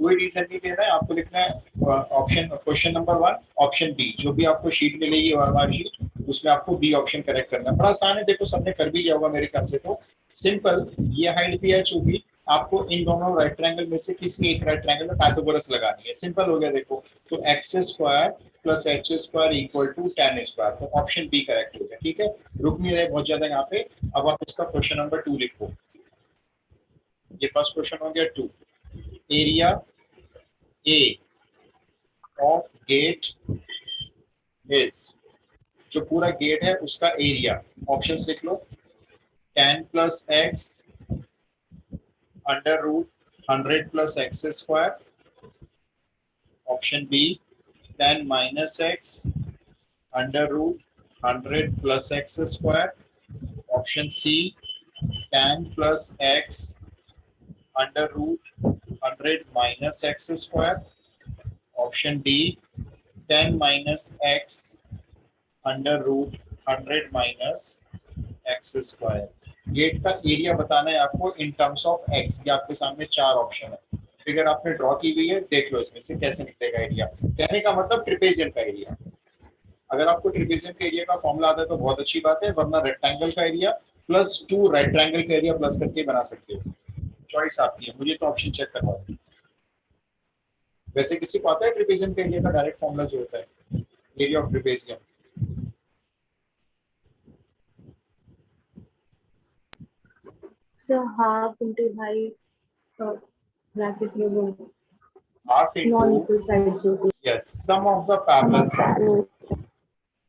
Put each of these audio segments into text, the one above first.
कोई रीजन नहीं देना है, आपको लिखना है option question number 1 option B. जो भी आपको शीट मिलेगी OMR शीट उसमें आपको बी ऑप्शन करेक्ट करना है। बड़ा आसान है, देखो सबने कर भी लिया होगा मेरे ख्याल से। तो सिंपल, ये हाइट भी एच होगी, आपको इन दोनों राइट ट्रायंगल में से किसी एक राइट ट्रायंगल में पाइथागोरस लगानी है। सिंपल हो गया देखो। तो x square plus H square equal to tan square, तो ऑप्शन बी करेक्ट हो गया। ठीक है, रुक नहीं रहे बहुत ज्यादा यहाँ पे। अब आप इसका क्वेश्चन नंबर 2 लिखो। ये फर्स्ट क्वेश्चन हो गया 2। Area A of gate is, जो पूरा गेट है उसका एरिया, ऑप्शंस लिख लो। tan plus x under root 100 plus x square. Option B tan minus x under root 100 plus x square. Option C tan plus x under root 100 minus x square. Option D tan minus x under root 100 minus x square. Gate का area बताना है आपको इन terms of x. ये आपके सामने 4 option है, figure आपने draw की हुई है, देख लो इसमें से कैसे निकलेगा एरिया। कहने का मतलब ट्रिपेजियन का एरिया। अगर आपको ट्रिपेजियन का एरिया का फॉर्मूला आता है तो बहुत अच्छी बात है, वरना रेक्टेंगल का एरिया प्लस 2 राइट ट्रायंगल का एरिया प्लस करके बना सकते हो। चॉइस आपकी है, मुझे तो ऑप्शन चेक करवा दो। वैसे किसी को आता है ट्रिपेजियन का एरिया का डायरेक्ट फॉर्मूला जो होता है, area of trapezium? So half into height bracket में वो हाफ non-equal इनटू, sides होती yes, sum of the parallel sides,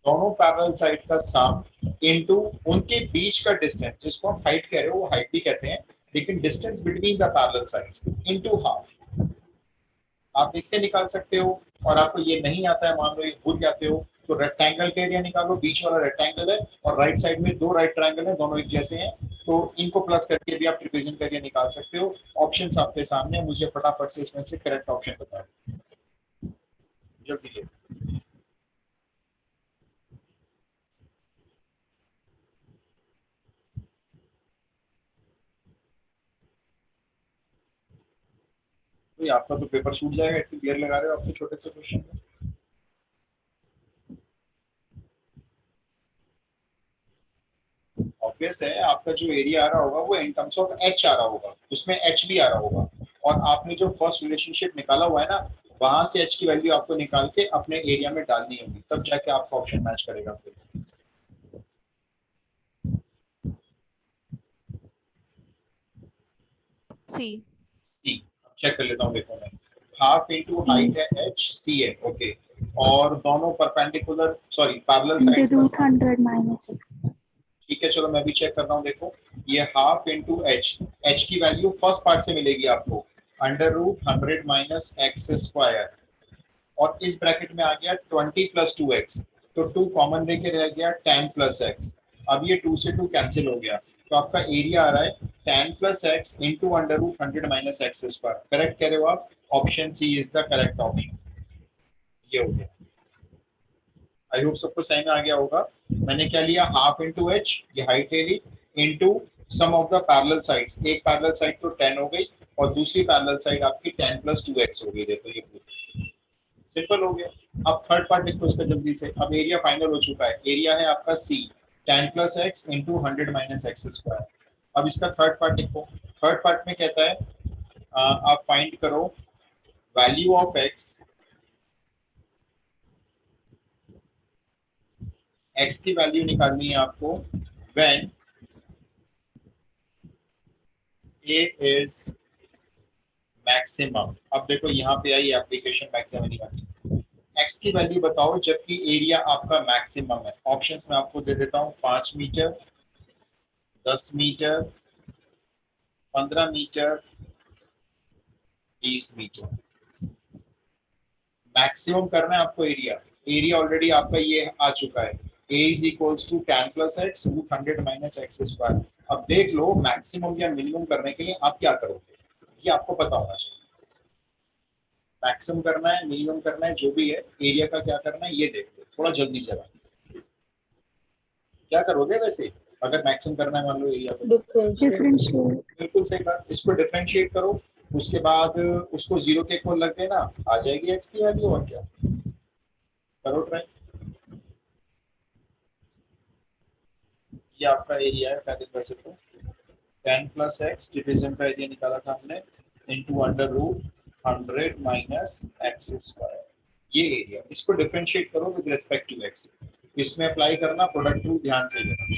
दोनों पैरेलल साइड का सम इनटू उनके बीच का डिस्टेंस, जिसको हम हाइट कह रहे हो वो हाइट भी कहते हैं, लेकिन distance between the parallel sides into half. आप इससे निकाल सकते हो। और आपको ये नहीं आता है, मान लो ये भूल जाते हो, तो रेक्टेंगल का एरिया निकालो। बीच वाला रेक्टेंगल है और राइट साइड में 2 राइट ट्रायंगल है, दोनों एक जैसे हैं, तो इनको प्लस करके भी आप ट्रिपेजियन का एरिया निकाल सकते हो। ऑप्शंस आपके सामने, मुझे फटाफट से इसमें से करेक्ट ऑप्शन बताओ जल्दी। तो आपका तो पेपर छूट जाएगा, इतनी देर लगा रहे हो आपके छोटे से क्वेश्चन में। ऑब्वियस है, आपका जो एरिया आ रहा होगा वो इन टर्म्स ऑफ एच आ रहा होगा, उसमें एच भी आ रहा होगा। और आपने जो फर्स्ट रिलेशनशिप निकाला हुआ है ना, वहां से एच की वैल्यू आपको निकाल के अपने एरिया में डालनी होगी, तब जाके आपका ऑप्शन मैच करेगा। फिर सी। सी चेक कर लेता हूँ, देखो मैं। हाफ इंटू हाइट है एच, सी है, ओके। और दोनों परपेंडिकुलर, सॉरी पैरेलल साइड्स का सम। 100 माइनस एक्स। ठीक है, चलो मैं भी चेक कर रहा हूँ। देखो ये हाफ इंटू एच, एच की वैल्यू फर्स्ट पार्ट से मिलेगी आपको, under root 100 minus x square. और इस ब्रैकेट में आ गया 20 प्लस 2x, तो 2 कॉमन लेके रह गया tan प्लस एक्स। अब ये 2 से 2 कैंसिल हो गया, तो आपका एरिया आ रहा है tan plus x into under root 100 minus x square. Correct कह रहे हो आप, option C is the correct option. ये हो गया, आई होप सबको समझ में आ गया होगा। मैंने क्या लिया, हाफ इंटू एच, ये हाइट ले ली, into sum of the parallel sides. एक पैरेलल साइड तो 10 हो गई और दूसरी पैरेलल साइड आपकी 10 प्लस 2x हो गई। देखो ये सिंपल हो गया। अब थर्ड पार्ट लिखो इसका जल्दी से। अब एरिया फाइनल हो चुका है, एरिया है आपका सी, tan plus x into 100 minus x square. अब इसका थर्ड पार्ट लिखो। थर्ड पार्ट में कहता है आप फाइंड करो वैल्यू ऑफ एक्स, एक्स की वैल्यू निकालनी है आपको व्हेन ए इज मैक्सिमम। अब देखो यहाँ पे आई एप्लीकेशन मैक्सिमम। एक्स की वैल्यू बताओ जबकि एरिया आपका मैक्सिमम है। ऑप्शंस में आपको दे देता हूँ, 5 metre, 10 metre, 15 metre, 20 metre. Maximum करना है आपको एरिया। एरिया ऑलरेडी आपका ये आ चुका है, a is equals to tan plus x root 100 minus x square. अब देख लो मैक्सिमम या मिनिमम करने के लिए आप क्या करोगे, ये आपको पता होना चाहिए। मैक्सिमम करना है, मिनिमम करना है, जो भी है, एरिया का क्या करना है ये देख लो थोड़ा जल्दी जरा। क्या करोगे वैसे अगर मैक्सिमम करना है मान लो एरिया को? डिफरेंशिएट। बिल्कुल सही बात, इसको डिफरेंशिएट करो। उसके बाद उसको 0 के इक्वल रख देना, आ जाएगी x की वैल्यू। और क्या, करो ट्राई। ये आपका एरिया है पहले वैसे तो 10 प्लस एक्स डिविजन का एरिया निकाला था हमने into under root 100 minus x square, ये एरिया। इसको डिफरेंशिएट करो विद रिस्पेक्ट टू एक्स, इसमें अप्लाई करना प्रोडक्ट रूल, ध्यान से लेना।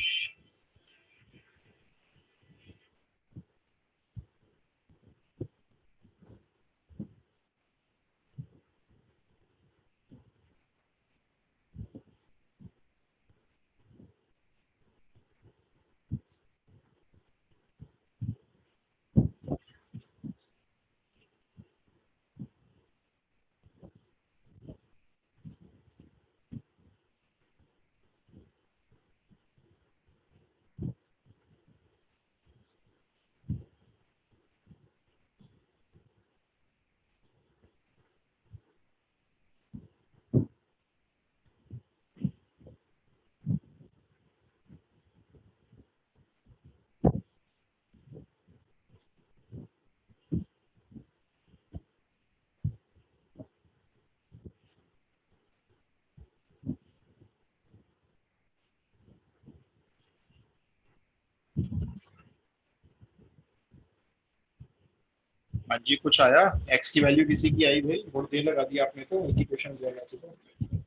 हाँ जी, कुछ आया? एक्स की वैल्यू किसी की आई भाई? बहुत देर लगा दी आपने तो, एक ही क्वेश्चन हो जाएगा ऐसे तो।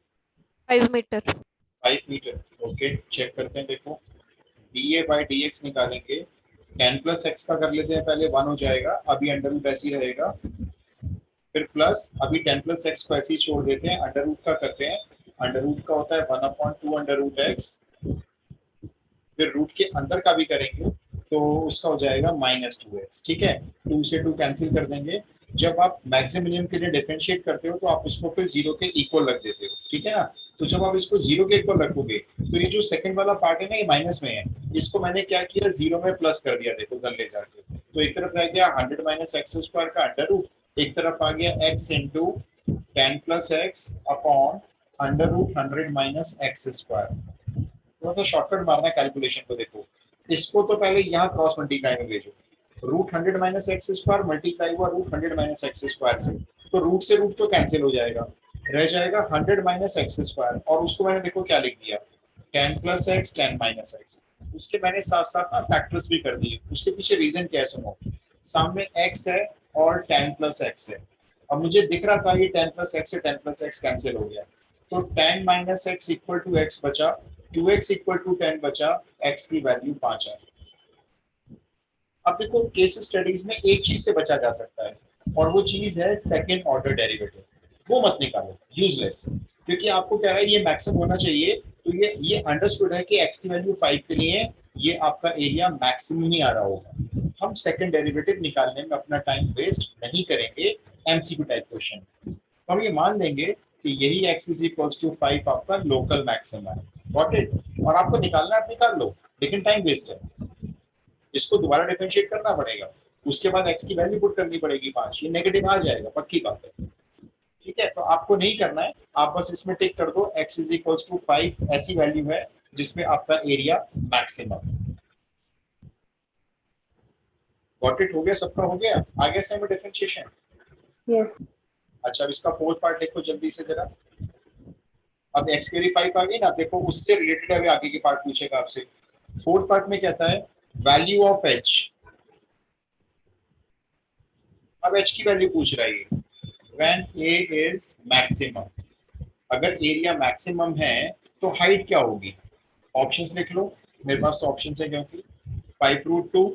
5 मीटर। 5 मीटर, ओके चेक करते हैं। देखो D A by D x निकालेंगे, 10 प्लस एक्स का कर लेते हैं पहले, 1 हो जाएगा, अभी अंडर रूट ऐसे ही रहेगा, फिर प्लस अभी 10 प्लस एक्स को ऐसे ही छोड़ देते हैं, अंडर रूट का करते हैं। अंडर रूट का होता है 1/2 अंडर रूट एक्स, फिर रूट के अंदर का भी करेंगे तो उसका हो जाएगा -2x। ठीक है, 2 से 2 कैंसिल कर देंगे। जब आप मैक्सिमम के लिए डिफरेंशिएट करते हो तो आप उसको फिर 0 के इक्वल रख देते हो, ठीक है ना। तो जब आप इसको 0 के इक्वल रखोगे तो ये जो सेकंड वाला पार्ट है ना, ये माइनस में है, इसको मैंने क्या किया, 0 में प्लस कर दिया। देखो उधर ले जाके, तो एक तरफ रह गया 100 माइनस एक्स स्क्वायर का अंडर रूट, एक तरफ आ गया x into 10 plus x upon under root 100 minus x square. थोड़ा सा शॉर्टकट मारना है कैलकुलेशन को। देखो इसको तो पहले यहाँ क्रॉस मल्टीप्लाई में भेजो, root 100 minus x square multiply हुआ रूट 100 माइनस एक्स स्क्वायर से, तो रूट से रूट तो कैंसिल हो जाएगा, रह जाएगा 100 माइनस एक्स स्क्वायर। और उसको मैंने देखो क्या लिख दिया, 10 प्लस एक्स 10 माइनस एक्स। उसके मैंने साथ साथ ना फैक्टर्स भी कर दिए। उसके पीछे रीजन क्या है सुनो, सामने एक्स है और 10 प्लस एक्स है। अब मुझे दिख रहा था ये 10 प्लस एक्स से 10 प्लस एक्स कैंसिल हो गया, तो 10 minus x equal to x बचा, 2x इक्वल टू 10 बचा, x की वैल्यू 5 है। अब देखो केस स्टडीज में एक चीज से बचा जा सकता है, और वो चीज है सेकंड ऑर्डर डेरिवेटिव, वो मत निकालो, यूजलेस। क्योंकि आपको क्या है, ये मैक्सिमम होना चाहिए, तो ये अंडरस्टूड है कि x की वैल्यू 5 के लिए ये आपका एरिया मैक्सिमम ही आ रहा होगा। हम सेकंड डेरिवेटिव निकालने में अपना टाइम वेस्ट नहीं करेंगे एमसीक्यू टाइप क्वेश्चन। तो हम ये मान लेंगे कि यही x इज इक्वल्स टू 5 आपका लोकल मैक्सिमम है। Got it? और आपको निकालना है, आप निकाल लो, लेकिन टाइम वेस्ट है, इसको दोबारा डिफरेंशिएट करना पड़ेगा, उसके बाद x की वैल्यू पुट करनी पड़ेगी 5, ये नेगेटिव आ जाएगा, पक्की बात है। ठीक है, तो आपको नहीं करना है, आप बस इसमें टिक कर दो x इज इक्वल्स टू 5 ऐसी वैल्यू है जिसमें आपका एरिया मैक्सिमम। Got it? हो गया, सबका हो गया, आगे से हमें डिफरेंशिएशन। Yes. अच्छा, अब इसका फोर्थ पार्ट देखो जल्दी से जरा। अब x की वैल्यू 5 आ गई ना, देखो उससे रिलेटेड अभी आगे के पार्ट पूछेगा आपसे। फोर्थ पार्ट में कहता है वैल्यू ऑफ h। अब h की वैल्यू पूछ रहा है व्हेन a इज मैक्सिमम। अगर एरिया मैक्सिमम है तो हाइट क्या होगी? ऑप्शंस लिख लो, मेरे पास तो ऑप्शंस है क्योंकि 5√2,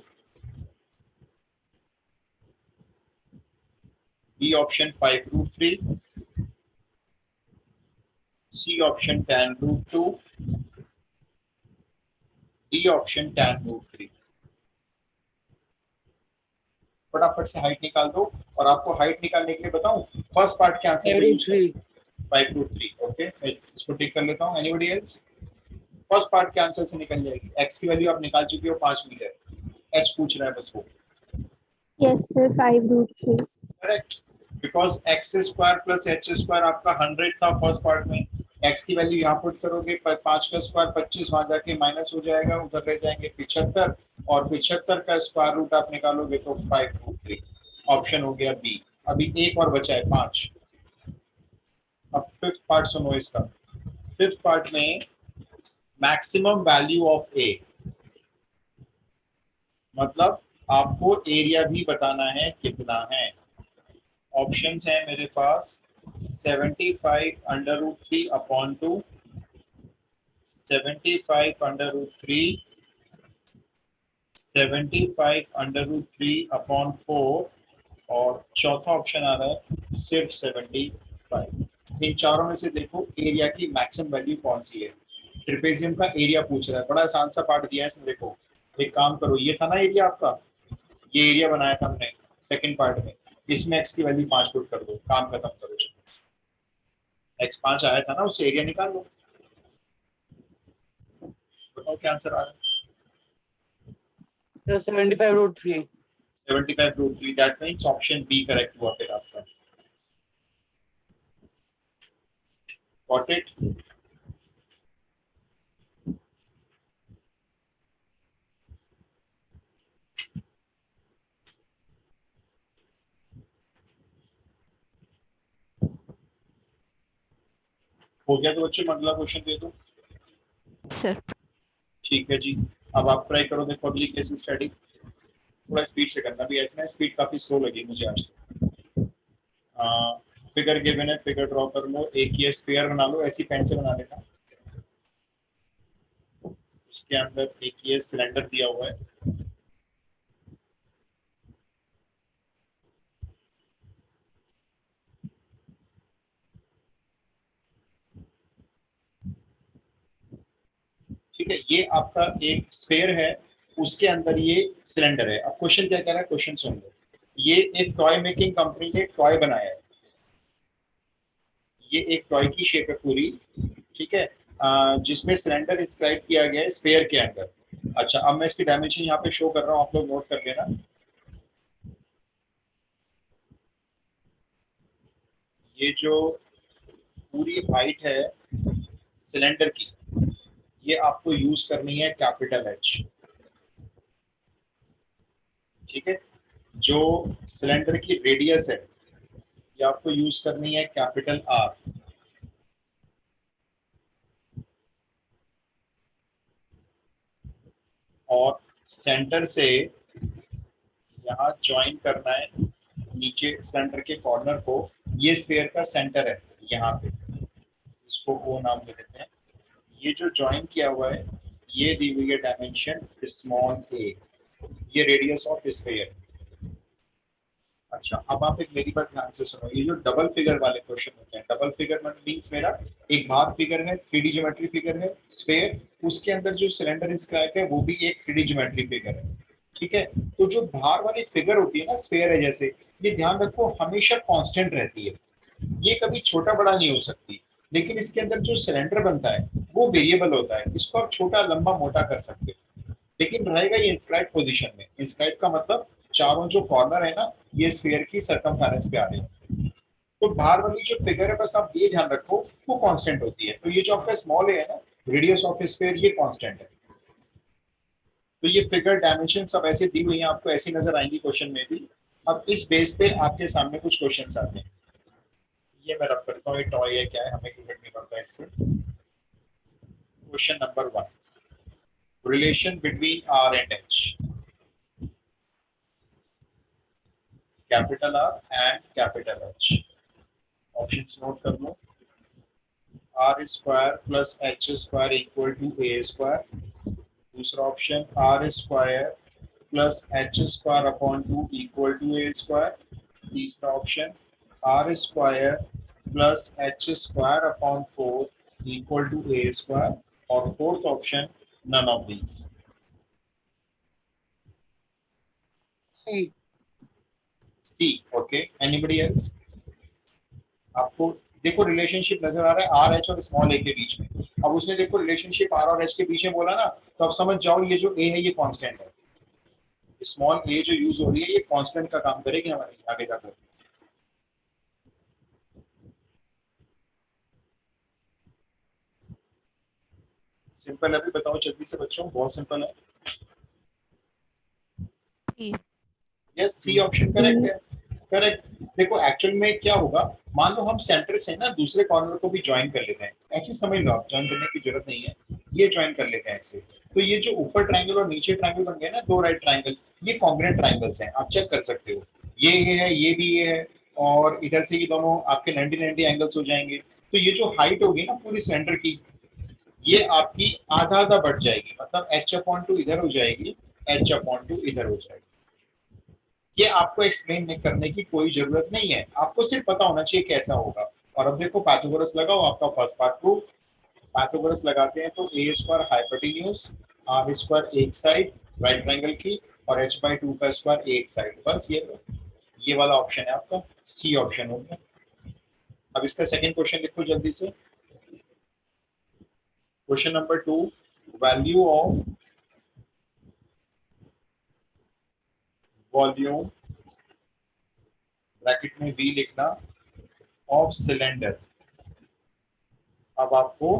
B option 5√3, C option 10√2, D option 10√3। फटाफट से हाइट निकाल दो, और आपको हाइट निकालने के लिए बताऊं, फर्स्ट पार्ट के आंसर में 5√3। ओके, मैं इसको टिक कर लेता हूं। Anybody else? फर्स्ट पार्ट के आंसर से निकल जाएगी। x की वैल्यू आप निकाल चुके हो 5 मीटर, h पूछ रहा है बस वो। Yes, sir. 5√3. Correct, because x square plus h square आपका 100 था फर्स्ट पार्ट में, x की वैल्यू यहाँ पुट करोगे 5 का स्क्वायर 25, वहां जाके माइनस हो जाएगा, उधर रह जाएंगे 75, और 75 का स्क्वायर रूट आप निकालोगे तो 5√3। ऑप्शन हो गया बी। अभी एक और बचा है 5। अब फिफ्थ पार्ट सुनो इसका। फिफ्थ पार्ट में मैक्सिमम वैल्यू ऑफ ए, मतलब आपको एरिया भी बताना है कितना है। ऑप्शंस है मेरे पास 75 under root 3 upon 2, 75 under root 3, 75 under root 3 upon 4, और चौथा ऑप्शन आ रहा है सिर्फ 75। इन चारों में से देखो एरिया की मैक्सिमम वैल्यू कौन सी है। ट्रिपेजियम का एरिया पूछ रहा है, बड़ा आसान सा पार्ट दिया है इसमें। देखो एक काम करो, ये था ना एरिया आपका, ये एरिया बनाया था हमने सेकंड पार्ट में, इसमें एक्स की वैल्यू 5 पुट कर दो, काम खत्म करो। एक्स 5 आया था ना, उससे एरिया निकाल लो। बताओ क्या आंसर आ रहा है। 75√3। 75 root 3, that means option B correct हुआ फिर आपका। Got it. हो गया तो बच्चे अगला क्वेश्चन दे दो। सर। ठीक है जी। अब आप ट्राई करो, देखो अगली केस स्टडी थोड़ा स्पीड से करना भी, ऐसा स्पीड काफी स्लो लगी मुझे आज। फिगर गिवन है, फिगर ड्रॉ कर लो, एक ये स्फीयर बना लो, ऐसी पेन से बना लेना। उसके अंदर एक ये सिलेंडर दिया हुआ है, ठीक है। ये आपका एक स्फीयर है, उसके अंदर ये सिलेंडर है। अब क्वेश्चन क्या कह रहा है, क्वेश्चन सुन लो। ये एक टॉय मेकिंग कंपनी ने टॉय बनाया है, ये एक टॉय की शेप है पूरी, ठीक है, जिसमें सिलेंडर इंस्क्राइब किया गया है स्फीयर के अंदर। अच्छा, अब मैं इसकी डायमेंशन यहाँ पे शो कर रहा हूँ, आप लोग नोट कर लेना। ये जो पूरी हाइट है सिलेंडर की, ये आपको यूज करनी है कैपिटल एच, ठीक है। जो सिलेंडर की रेडियस है, ये आपको यूज करनी है कैपिटल आर। और सेंटर से यहाँ ज्वाइन करना है नीचे सिलेंडर के कॉर्नर को। ये स्फीयर का सेंटर है यहाँ पे, इसको ओ नाम दे देते हैं। ये जो ज्वाइन किया हुआ है, ये दी हुई है डायमेंशन स्मॉल ए, ये रेडियस ऑफ स्फीयर। अच्छा, अब आप एक मेरी बात ध्यान से सुनो। ये जो डबल फिगर वाले क्वेश्चन होते हैं, डबल फिगर मीन्स मेरा एक बार फिगर है, 3D ज्योमेट्री फिगर है स्फीयर, उसके अंदर जो सिलेंडर इंस्क्राइब है वो भी एक 3D ज्योमेट्री फिगर है, ठीक है। तो जो बाहर वाली फिगर होती है ना, स्फीयर है जैसे, ये ध्यान रखो हमेशा कांस्टेंट रहती है, ये कभी छोटा बड़ा नहीं हो सकती। लेकिन इसके अंदर जो सिलेंडर बनता है वो वेरिएबल होता है, इसको आप छोटा लंबा मोटा कर सकते हो, लेकिन रहेगा ये इंस्क्राइब पोजीशन में। इंस्क्राइब का मतलब चारों जो कॉर्नर है ना, ये स्फीयर की सरकमफेरेंस पे आ रहे हैं। तो बाहर वाली जो फिगर है, बस आप ये ध्यान रखो वो कांस्टेंट होती है। तो ये जो आपका स्मॉल है ना, रेडियस ऑफ स्फीयर, ये कांस्टेंट है। तो ये फिगर डायमेंशन सब ऐसे दी हुई है, आपको ऐसी नजर आएंगी क्वेश्चन में भी। अब इस बेस पे आपके सामने कुछ क्वेश्चन आते हैं। ये मैं रख करता हूँ, ये टॉय है क्या है, हमें क्रिकेट नहीं पड़ता है इससे। Question number 1, relation between R and H, capital R and capital H. Options note कर लो। R square plus H square equal to A square. दूसरा option R square plus H square upon 2 equal to A square. तीसरा option R square plus H square upon 4 equal to A square. और fourth option none of these. C. C, okay. Anybody else? आपको देखो relationship नजर आ रहा है R H और small ए के बीच में। अब उसने देखो रिलेशनशिप आर और एच के बीच में बोला ना, तो अब समझ जाओ ये जो ए है ये कांस्टेंट है। स्मॉल ए जो यूज हो रही है ये कांस्टेंट का काम करेगी हमारे आगे जाकर। सिंपल है, अभी बताओ जल्दी से बच्चों, बहुत सिंपल है। E. Yes, C option correct है। करेक्ट। देखो एक्चुअल में क्या होगा, मान लो हम सेंटर से ना दूसरे कॉर्नर को भी ज्वाइन कर लेते हैं, ऐसे समझ लो, आप ज्वाइन करने की जरूरत नहीं है, ये ज्वाइन कर लेते हैं ऐसे। तो ये जो ऊपर ट्रायंगल और नीचे ट्रायंगल बन गए ना, दो राइट ट्रायंगल, ये कॉन्ग्रुएंट ट्रायंगल्स हैं, आप चेक कर सकते हो। ये है, ये भी ये है, और इधर से ये दोनों आपके 90-90 एंगल्स हो जाएंगे। तो ये जो हाइट होगी ना पूरी सिलेंडर की, ये आपकी आधा आधा बढ़ जाएगी, मतलब h/2 इधर हो जाएगी, h/2 इधर हो जाएगी। ये आपको एक्सप्लेन करने की कोई जरूरत नहीं है, आपको सिर्फ पता होना चाहिए कैसा होगा। और अब देखो पाइथागोरस लगाओ, आपका फर्स्ट पार्ट प्रूव। पाइथागोरस लगाते हैं तो ए स्क्वायर हाइपोटेन्यूज, आर स्क्वायर एक साइड राइट ट्रायंगल की, और h/2 का स्क्वायर एक साइड, बस ये वाला ऑप्शन है आपका, सी ऑप्शन हो गया। अब इसका सेकंड क्वेश्चन लिखो जल्दी से। Question number 2, value of volume, bracket में वी लिखना, ऑफ सिलेंडर। अब आपको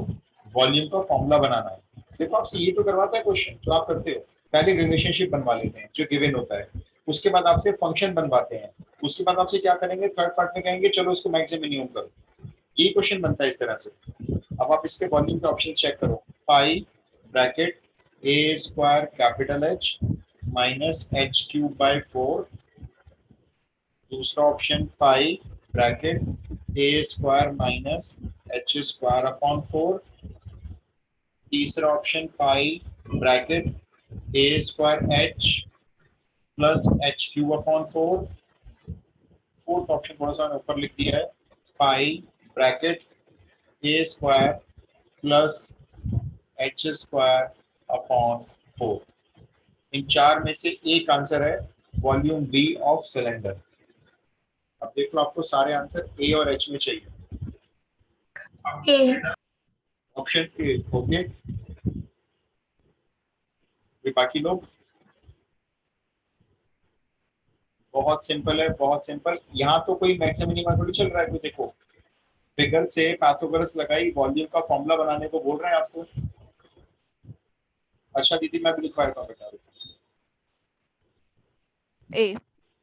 वॉल्यूम का फॉर्मूला बनाना है। देखो आपसे ये तो करवाता है क्वेश्चन, जो आप करते हो, पहले रिलेशनशिप बनवा लेते हैं जो गिवन होता है, उसके बाद आपसे फंक्शन बनवाते हैं, उसके बाद आपसे क्या करेंगे, थर्ड पार्ट में कहेंगे चलो इसको मैक्सिमम मिनिमम करो। यही क्वेश्चन बनता है इस तरह से। अब आप इसके वॉल्यूम के ऑप्शन चेक करो, pi bracket A square capital H minus H cube by 4, दूसरा option pi bracket A square minus H square upon 4, तीसरा option pi bracket A square H plus H cube upon 4, fourth option थोड़ा सा मैंने ऊपर लिख दिया है, pi bracket A square plus H square upon 4। इन चार में से एक आंसर है वॉल्यूम बी ऑफ सिलेंडर। अब देख लो, आपको सारे आंसर ए और एच में चाहिए। A. Option A, okay. ये बाकी लोग, बहुत सिंपल है, बहुत सिंपल। यहाँ तो कोई मैक्सिमम मिनिमम थोड़ी चल रहा है, कोई देखो फिगर से पाइथागोरस लगाई, वॉल्यूम का फॉर्मूला बनाने को बोल रहे हैं आपको। अच्छा दीदी, मैं भी लिखवा देता हूँ बेटा। A.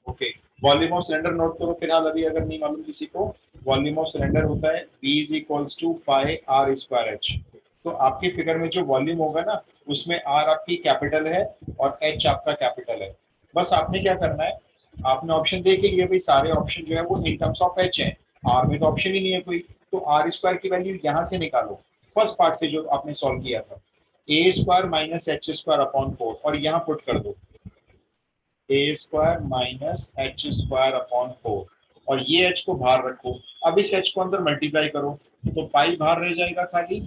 Okay, volume of cylinder note करो फिलहाल अभी, अगर नहीं मालूम किसी को। वॉल्यूम ऑफ सिलेंडर होता है V is equals to pi r square h. तो आपकी फिगर में जो वॉल्यूम होगा ना, उसमें आर आपकी कैपिटल है और एच आपका कैपिटल है। बस आपने क्या करना है, आपने ऑप्शन देख के लिए भाई, सारे ऑप्शन जो है वो इन टर्म्स ऑफ एच है, आर में तो ऑप्शन ही नहीं है कोई, तो आर स्क्वायर की वैल्यू यहाँ से निकालो, फर्स्ट पार्ट से जो आपने सॉल्व किया था, A square minus H square upon 4, और यहाँ पुट कर दो A square minus H square upon 4, और ये एच को बाहर रखो। अब इस एच को अंदर मल्टीप्लाई करो, तो पाई बाहर रह जाएगा खाली,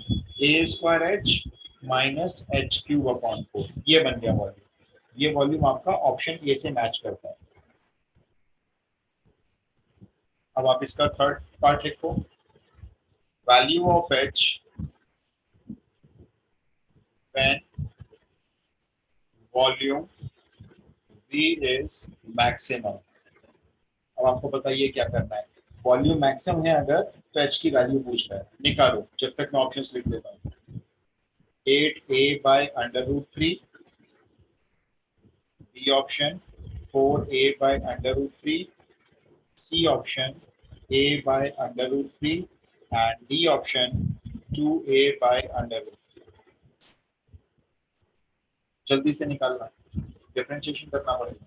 A square H minus H cube upon 4, ये बन गया वॉल्यूम। ये वॉल्यूम आपका ऑप्शन ए से मैच करता है। अब आप इसका थर्ड पार्ट लिखो, value of H when volume V is maximum. अब आपको बताइए क्या करना है, वॉल्यूम मैक्सिमम है अगर, तो एच की वैल्यू पूछ रहा है, निकालो। जब तक मैं ऑप्शंस लिख देता हूँ, 8a by under root 3, B option 4a by under root 3, C option a by under root 3, and D option 2a by under root 3। जल्दी से निकालना, डिफरेंशिएशन करना पड़ेगा।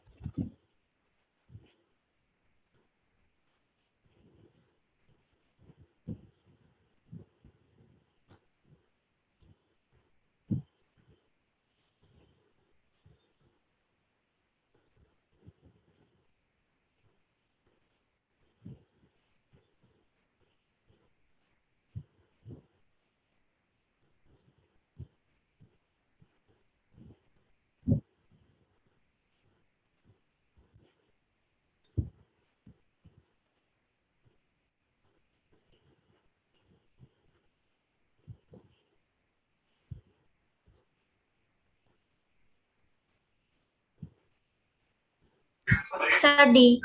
Sir, D.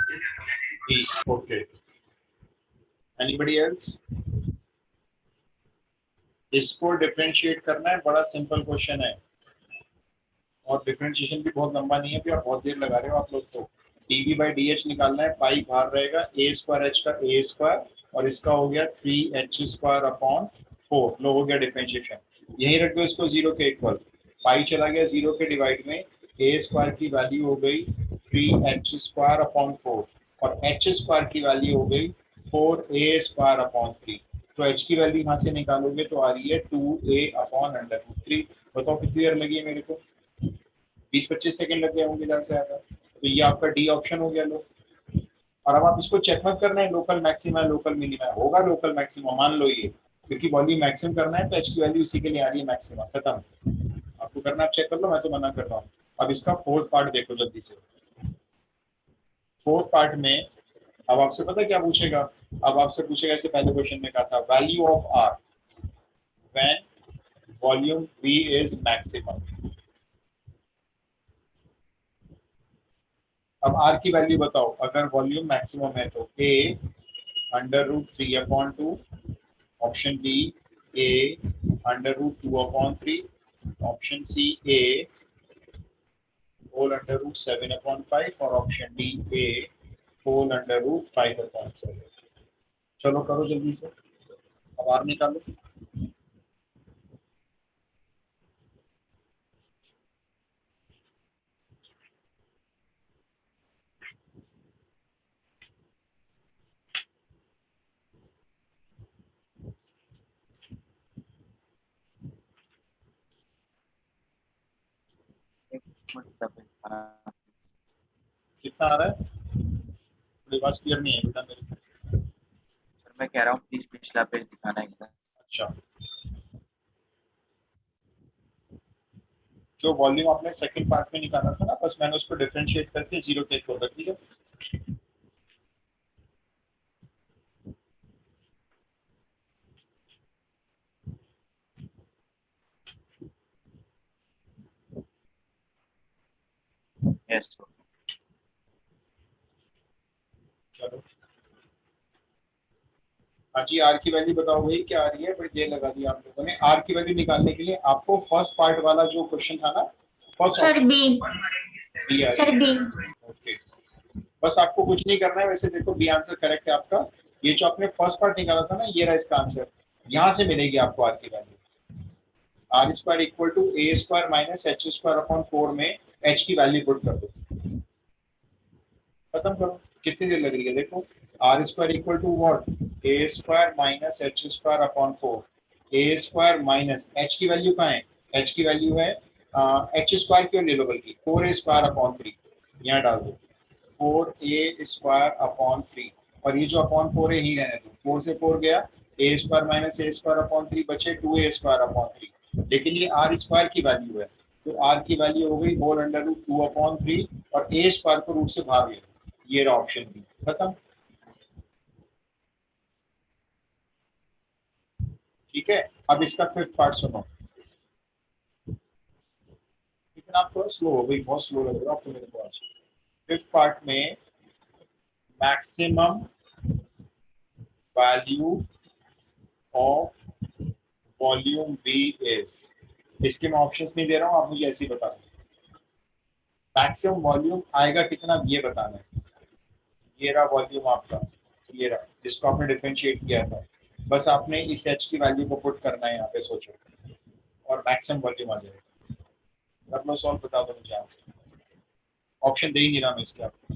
D, okay. Anybody else? इसको differentiate करना है, बड़ा simple question है, और डिफरेंशिएशन भी बहुत लंबा नहीं है, भी आप बहुत देर लगा रहे हो आप लोग तो। dv बाई डी एच निकालना है, पाई बाहर रहेगा, ए स्क्वायर एच का ए स्क्वायर और इसका हो गया 3h स्क्वायर अपॉन 4। लो हो गया डिफरेंशिएशन, यही रख दो इसको 0 के इक्वल, पाई चला गया 0 के डिवाइड में, ए स्क्वायर की वैल्यू हो गई 3h स्क्वायर अपॉन 4 और एच स्क्वायर की वैल्यू हो गई 4a स्क्वायर अपॉन 3। तो h की वैल्यू यहाँ से निकालोगे तो आ रही है 2a अपॉन अंडर रूट 3। बताओ कितनी देर लगी है मेरे को? 20-25 सेकंड लग गए होंगे ज़्यादा से ज़्यादा। तो ये आपका डी ऑप्शन हो गया। लो, और अब आप इसको चेक मत करना है लोकल मैक्सिमा है लोकल मिनिमा है, होगा लोकल मैक्सिमा मान लो ये, क्योंकि वॉल्यूम मैक्सिमम करना है तो एच की वैल्यू इसी के लिए आ रही है मैक्सिमा, खत्म। आपको करना है आप चेक कर लो, मैं तो मना कर रहा हूँ। अब इसका फोर्थ पार्ट देखो जल्दी से। फोर्थ पार्ट में अब आपसे पता क्या पूछेगा, अब आपसे पूछेगा, ऐसे पहले क्वेश्चन में कहा था value of R when volume V is maximum. अब आर की वैल्यू बताओ, अगर वॉल्यूम मैक्सिमम है तो A under root 3 upon 2, option B A under root 2 upon 3, option C A whole under root 7 upon 5 और option D A whole under root 5 upon 7। चलो करो जल्दी से, अब आर निकालो। कितना आ रहा है? थोड़ी बात क्लियर नहीं है बेटा मेरे को। सर मैं कह रहा हूँ प्लीज पिछला पेज दिखाना एक बार। अच्छा, जो वॉल्यूम आपने सेकंड पार्ट में निकाला था ना, बस मैंने उसको डिफरेंशिएट करके 0 के इक्वल रख दिया। Yes sir. चलो हाँ जी, आर की वैल्यू बताओ भाई क्या आ रही है? बड़ी देर लगा दी आप लोगों ने। आर की वैल्यू निकालने के लिए आपको फर्स्ट पार्ट वाला जो क्वेश्चन था ना, फर्स्ट सर बी। बी आ सर रही बी। है। ओके, बस आपको कुछ नहीं करना है। वैसे देखो बी आंसर करेक्ट है आपका। ये जो आपने फर्स्ट पार्ट निकाला था ना, ये रहा इसका आंसर, यहाँ से मिलेगी आपको आर की value. R square equal to A square minus H square upon 4 में एच की वैल्यू पुट कर दो, खत्म करो। कितनी देर लग रही है देखो, r square equal to what, a square minus H square upon 4, a square minus h की वैल्यू कहाँ है, एच की वैल्यू है एच स्क्वायर क्यों ले लो बल्कि 4 ए स्क्वायर अपॉन 3, यहाँ डाल दो 4 ए स्क्वायर अपॉन 3 और ये जो अपॉन 4 है ही रहने दो, 4 से 4 गया, ए स्क्वायर माइनस ए स्क्वायर अपॉन 3 बचे 2 ए स्क्वायर अपॉन 3, लेकिन ये आर स्क्वायर की वैल्यू है तो आर की वैल्यू हो गई होल अंडर रूट 2 अपॉन 3 और ए स्क्वायर को रूट से भाग ले, ये रहा ऑप्शन बी, खत्म। ठीक है, अब इसका फिफ्थ पार्ट सुनो, लेकिन आप थोड़ा स्लो हो गई, बहुत स्लो लग रहा है आपको मेरे को आज। फिफ्थ पार्ट में maximum value of volume B is, इसके मैं ऑप्शंस नहीं दे रहा हूँ, आप मुझे ऐसे ही बता दो मैक्सिमम वॉल्यूम आएगा कितना ये बताना है। ये रहा वॉल्यूम आपका, ये रहा जिसको आपने डिफरेंशिएट किया था, बस आपने इस एच की वैल्यू को पुट करना है यहाँ पे, सोचो और मैक्सिमम वॉल्यूम आ जाएगा। कर लो सॉल्व, बता दो मुझे आंसर। ऑप्शन दे ही नहीं रहा मैं इसके आपको।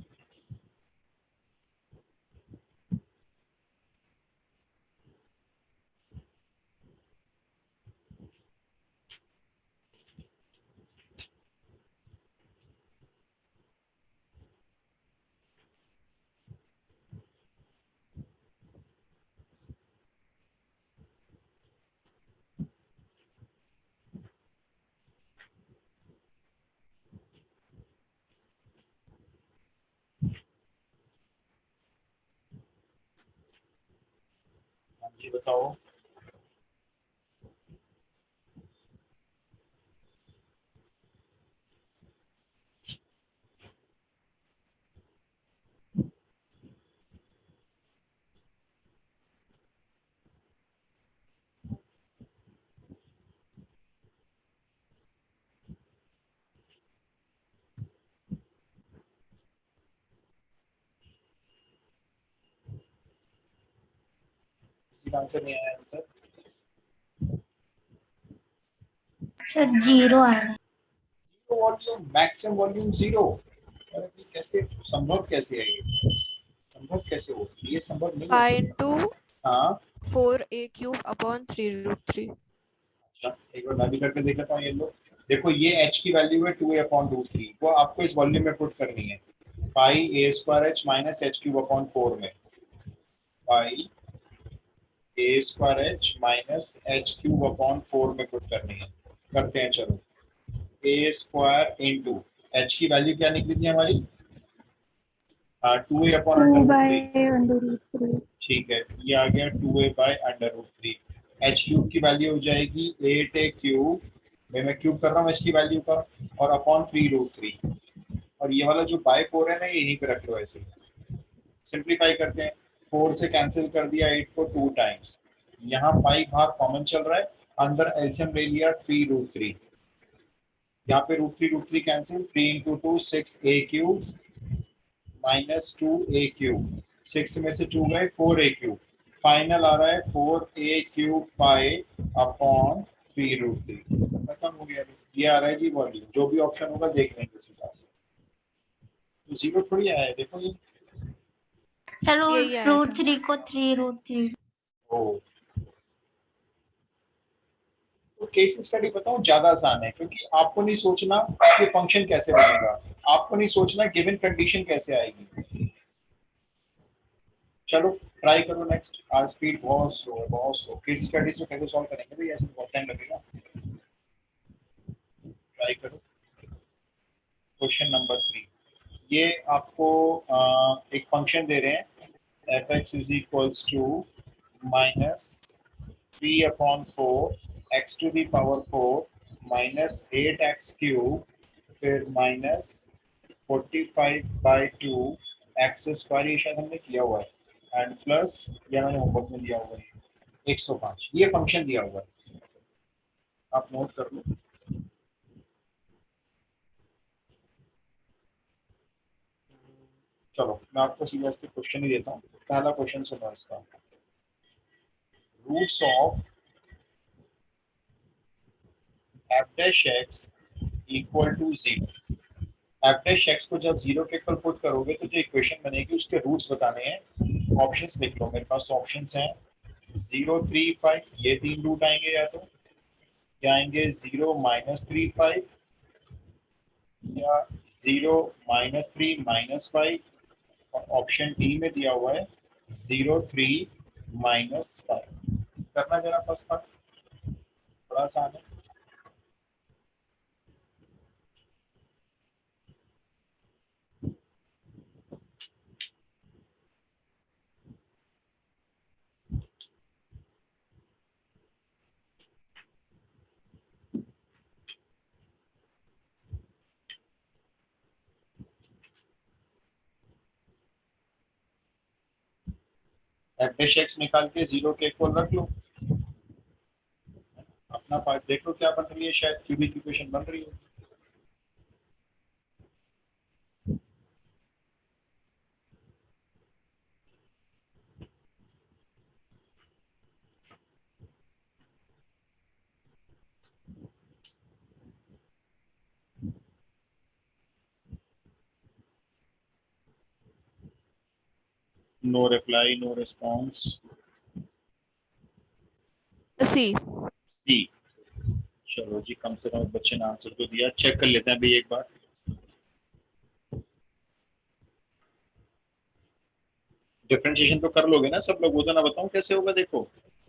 हाँ जी बताओ। किसी का आंसर नहीं आया आंसर? सर 0 आ रहा है। Volume, maximum volume 0। अरे ये कैसे संभव, कैसे है ये संभव, कैसे हो, ये संभव नहीं pi है। into हाँ 4a cube upon 3 root 3. अच्छा, एक बार मैं भी करके देख लेता हूँ। ये लो, देखो ये h की वैल्यू है 2a/√3, वो आपको इस वॉल्यूम में पुट करनी है। Pi a square h minus h cube upon 4 में, pi a square h minus h cube upon 4 में पुट करनी है। करते हैं चलो। a स्क्वायर इंटू h की वैल्यू क्या निकली थी हमारी? 2a upon 2 under by root 3। under root 3. ठीक है, ये आ गया 2a by under root 3। h cube की वैल्यू हो जाएगी 8a क्यूब, मैं क्यूब कर रहा हूँ h की वैल्यू का, और अपॉन 3√3। और ये वाला जो बाय 4 है ना, ये यहीं पे रख लो ऐसे। सिंप्लीफाई करते हैं, 4 से कैंसिल कर दिया 8 को 2 टाइम्स, यहाँ पाई बाहर कॉमन चल रहा है, अंदर एलसीएम ले लिया 3√3, यहाँ पे √3 cancel, 3 into 2 6a cube minus 2a cube, 6 में से 2 गए 4a क्यूब, फाइनल आ रहा है 4a क्यूब पाई अपॉन 3√3। खत्म हो गया। ये आ रहा है जी वॉल्यूम, जो भी ऑप्शन होगा देख लेंगे उस हिसाब से। तो 0 थोड़ी आया है, देखो जी। सर यही आया रूट था। 3 को 3√3। ओ, तो केस स्टडी बताऊं ज्यादा आसान है, क्योंकि आपको नहीं सोचना कि फंक्शन कैसे बनेगा, आपको नहीं सोचना गिवन कंडीशन कैसे आएगी। चलो ट्राई करो नेक्स्ट। आज स्पीड बहुत स्लो है, बहुत स्लो। केस स्टडी से कैसे सॉल्व करेंगे भाई, ऐसे बहुत टाइम लगेगा। ट्राई करो। क्वेश्चन नंबर 3, ये आपको एक फंक्शन दे रहे हैं, f(x) is equals to -3/4 x to the power 4 minus 8x cube, फिर माइनस 45/2 एक्स स्क्वायर, ये शायद हमने किया हुआ है, एंड प्लस ये मैंने होमवर्क में दिया हुआ है 105। ये फंक्शन दिया हुआ है, आप नोट कर लो। चलो मैं आपको सीधा इसके क्वेश्चन ही देता हूँ। पहला क्वेश्चन सुनो इसका, roots of f'(x) equal to 0। f'(x) को जब 0 के इक्वल पुट करोगे तो जो इक्वेशन बनेगी उसके रूट्स बताने हैं। ऑप्शंस लिख लो, मेरे पास ऑप्शंस हैं 0, 3, 5, ये 3 रूट आएंगे, या तो क्या आएंगे 0, -3, 5, या 0, -3, -5, और ऑप्शन डी में दिया हुआ है 0, 3, -5। करना जरा फर्स्ट पार्ट, थोड़ा आसान है। f'(x) निकाल के 0 के इक्वल रख लो, अपना पार्ट देख लो क्या बन रही है, शायद क्यूबिक इक्वेशन बन रही है। No reply, no response. C. C. चलो जी, कम से कम बच्चे ने आंसर तो दिया। चेक कर लेते हैं अभी एक बार। डिफरेंशिएशन तो कर लोगे ना सब लोग, वो तो ना बताऊं कैसे होगा। देखो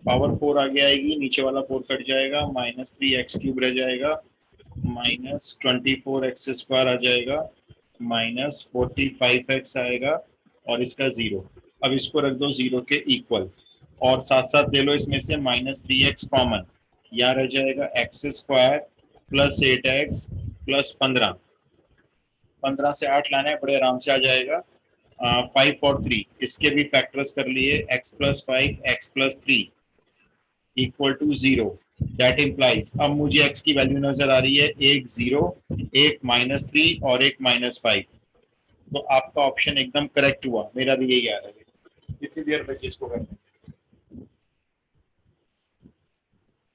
पावर 4 आगे आएगी, नीचे वाला 4 कट जाएगा, -3x³ रह जाएगा, -24x² आ जाएगा, -45x आएगा, और इसका 0। अब इसको रख दो 0 के इक्वल, और साथ साथ ले लो इसमें से -3x कॉमन, यहाँ रह जाएगा x² + 8x + 15। 15 से 8 लाना है, बड़े आराम से आ जाएगा। 5 और 3 इसके भी फैक्टर्स कर लिए, x + 5 x + 3 equal to 0। That implies, अब मुझे x की वैल्यू नजर आ रही है, एक 0, एक -3 और एक -5। तो आपका ऑप्शन एकदम करेक्ट हुआ, मेरा भी यही आ रहा है। कितनी देर बची इसको करने?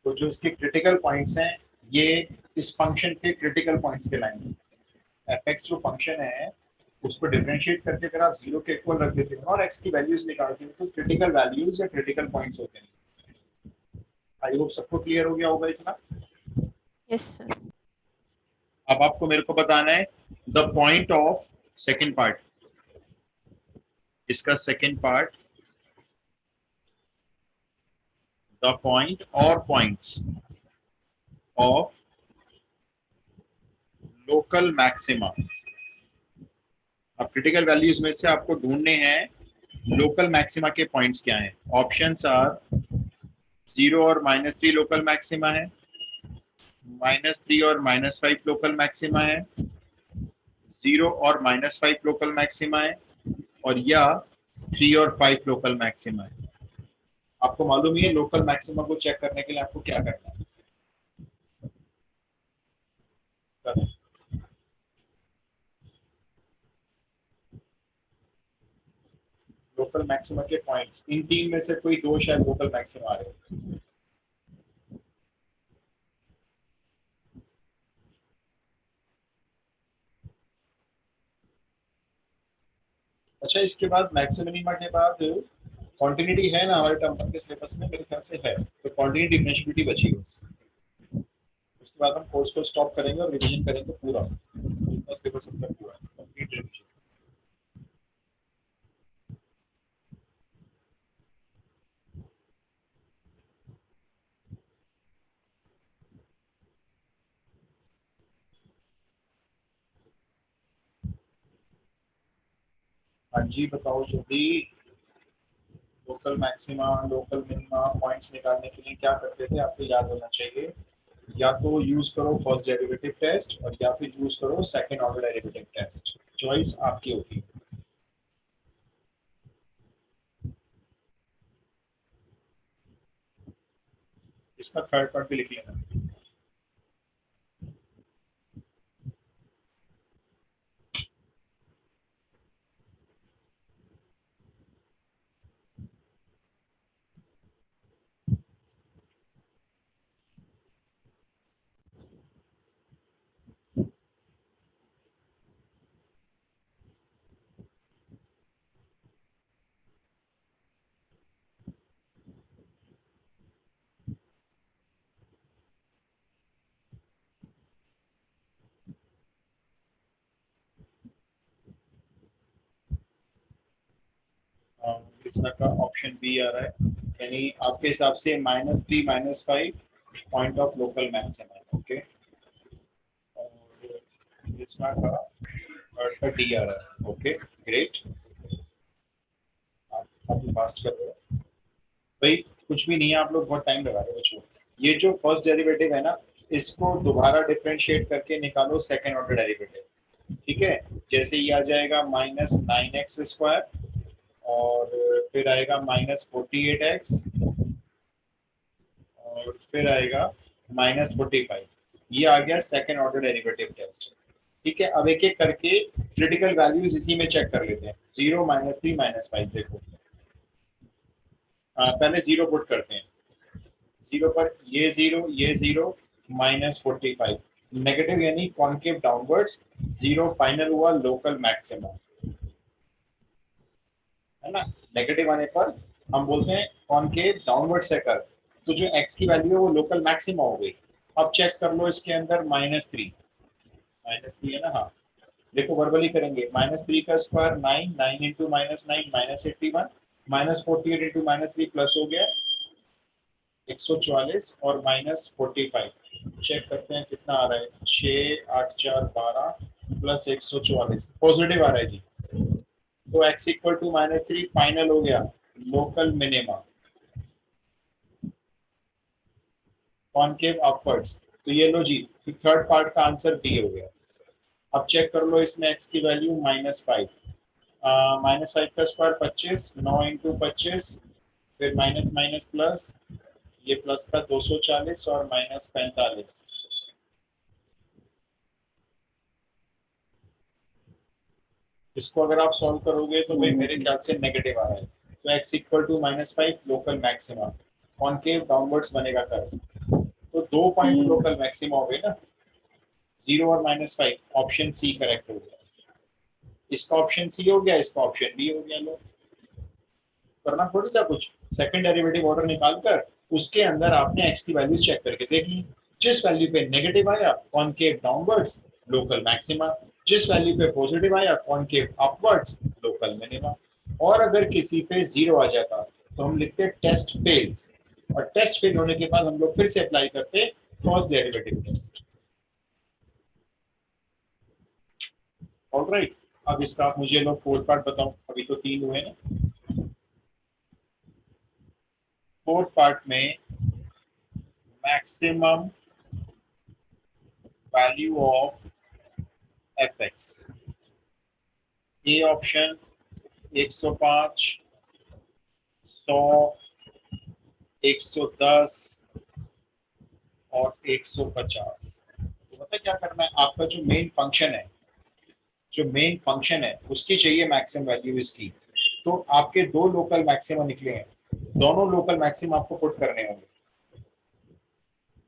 तो जो इसके क्रिटिकल पॉइंट्स हैं ये इस फंक्शन के क्रिटिकल पॉइंट्स के लाइन एफ एक्स जो फंक्शन है उसको डिफरेंशिएट करके अगर आप जीरो के इक्वल रख देते हो और एक्स की वैल्यूज निकालते हो तो क्रिटिकल वैल्यूज या क्रिटिकल पॉइंट्स होते हैं। आई होप सबको क्लियर हो गया होगा इतना। Yes, sir. अब आपको मेरे को बताना है the point of second part, इसका सेकेंड पार्ट द पॉइंट और पॉइंट्स ऑफ लोकल मैक्सिमा। अब क्रिटिकल वैल्यूज में से आपको ढूंढने हैं लोकल मैक्सिमा के पॉइंट्स क्या हैं। ऑप्शंस आर 0 और -3 लोकल मैक्सिमा है, -3 और -5 लोकल मैक्सिमा है, 0 और -5 लोकल मैक्सिमा है, और या 3 और 5 लोकल मैक्सिमा है। आपको मालूम है लोकल मैक्सिमा को चेक करने के लिए आपको क्या करना है। लोकल मैक्सिमा के पॉइंट्स, इन तीन में से कोई दो शायद लोकल मैक्सिमा आ रहे हैं। अच्छा, इसके बाद मैक्सिमा मिनिमा के बाद कॉन्टिन्यूटी है ना हमारे टर्म के सिलेबस में, मेरे ख्याल से है, तो कॉन्टिन्यूटी डिफरेंशिएबिलिटी बची बस। उसके बाद हम कोर्स को स्टॉप करेंगे और रिवीजन करेंगे पूरा सिलेबस तक पूरा कंप्लीट रिवीजन। हाँ जी बताओ जल्दी। Local maxima local minima points निकालने के लिए क्या करते थे आपको याद होना चाहिए। या तो यूज करो फर्स्ट डेरिवेटिव टेस्ट और या फिर यूज करो second order derivative test, choice आपकी होगी। इसका थर्ड पार्ट भी लिख लेना। इसका का ऑप्शन बी आ रहा है, यानी आपके हिसाब से -3 -5 point of local maxima. Okay, और इसका का थर्ड का डी आ रहा है। ओके ग्रेट, आप काफी फास्ट कर रहे हो भाई। कुछ भी नहीं है, आप लोग बहुत टाइम लगा रहे हो बच्चों। ये जो फर्स्ट डेरिवेटिव है ना, इसको दोबारा डिफरेंशिएट करके निकालो सेकंड ऑर्डर डेरिवेटिव। ठीक है, जैसे ये आ जाएगा -9x² और फिर आएगा -48x और फिर आएगा -45। ये आ गया सेकंड ऑर्डर डेरिवेटिव टेस्ट। ठीक है, अब एक एक करके क्रिटिकल वैल्यूज इसी में चेक कर लेते हैं। 0 -3 -5 देखो, पहले 0 पुट करते हैं। 0 पर ये 0 ये 0 -45 नेगेटिव यानी कॉन्केव डाउनवर्ड्स। 0 फाइनल हुआ लोकल मैक्सिमम, है ना। नेगेटिव आने पर हम बोलते हैं कॉन्केव डाउनवर्ड से कर, तो जो x की वैल्यू है वो लोकल मैक्सिमा हो गई। अब चेक कर लो इसके अंदर -3 है ना। हाँ देखो वर्बली करेंगे, -3 का स्क्वायर 9, 9 इंटू -9 -81, -48 इंटू -3 प्लस हो गया 144 और -45। चेक करते हैं कितना आ रहा है, 6 8 4 12 प्लस 144 पॉजिटिव आ रहा है जी। तो x इक्वल टू -3 फाइनल हो गया लोकल मिनिमा कॉनकेव अपवर्ड्स। तो ये लो जी, थर्ड पार्ट का आंसर डी हो गया। अब चेक कर लो इसमें x की वैल्यू -5, -5 का स्क्वायर 25, 9 इंटू 25 फिर माइनस माइनस प्लस, ये प्लस का 240 और -45। इसको अगर आप सॉल्व करोगे तो भाई मेरे ख्याल से नेगेटिव आ रहा है। तो x equal to -5 local maxima concave downwards बनेगा कर। 2 पॉइंट E. लोकल मैक्सिमा हो गए ना, 0 और -5, ऑप्शन सी करेक्ट हो गया। इसका ऑप्शन सी हो गया, इसका ऑप्शन बी हो गया। लो करना थोड़ी था कुछ, सेकंड डेरिवेटिव ऑर्डर निकालकर उसके अंदर आपने एक्स की वैल्यू चेक करके देख ली। जिस वैल्यू पे नेगेटिव आया कॉनकेव डाउनवर्ड्स लोकल मैक्सिमा, जिस वैल्यू पे पॉजिटिव आया कॉनकेव अपवर्ड्स लोकल मिनिमा। और अगर किसी पे 0 आ जाता तो हम लिखते टेस्ट फेल्स, और टेस्ट फेल होने के बाद हम लोग फिर से अप्लाई करते फर्स्ट डेरिवेटिव टेस्ट। ऑलराइट, अब इसका आप मुझे लोग फोर्थ पार्ट बताओ, अभी तो 3 हुए ना। फोर्थ पार्ट में maximum value of fx, A option 105, 100, 110 और 150। तो पता क्या करना है, आपका जो मेन फंक्शन है, उसकी चाहिए मैक्सिमम वैल्यू इसकी। तो आपके 2 लोकल मैक्सिमा निकले हैं, दोनों लोकल मैक्सिमा आपको पुट करने होंगे।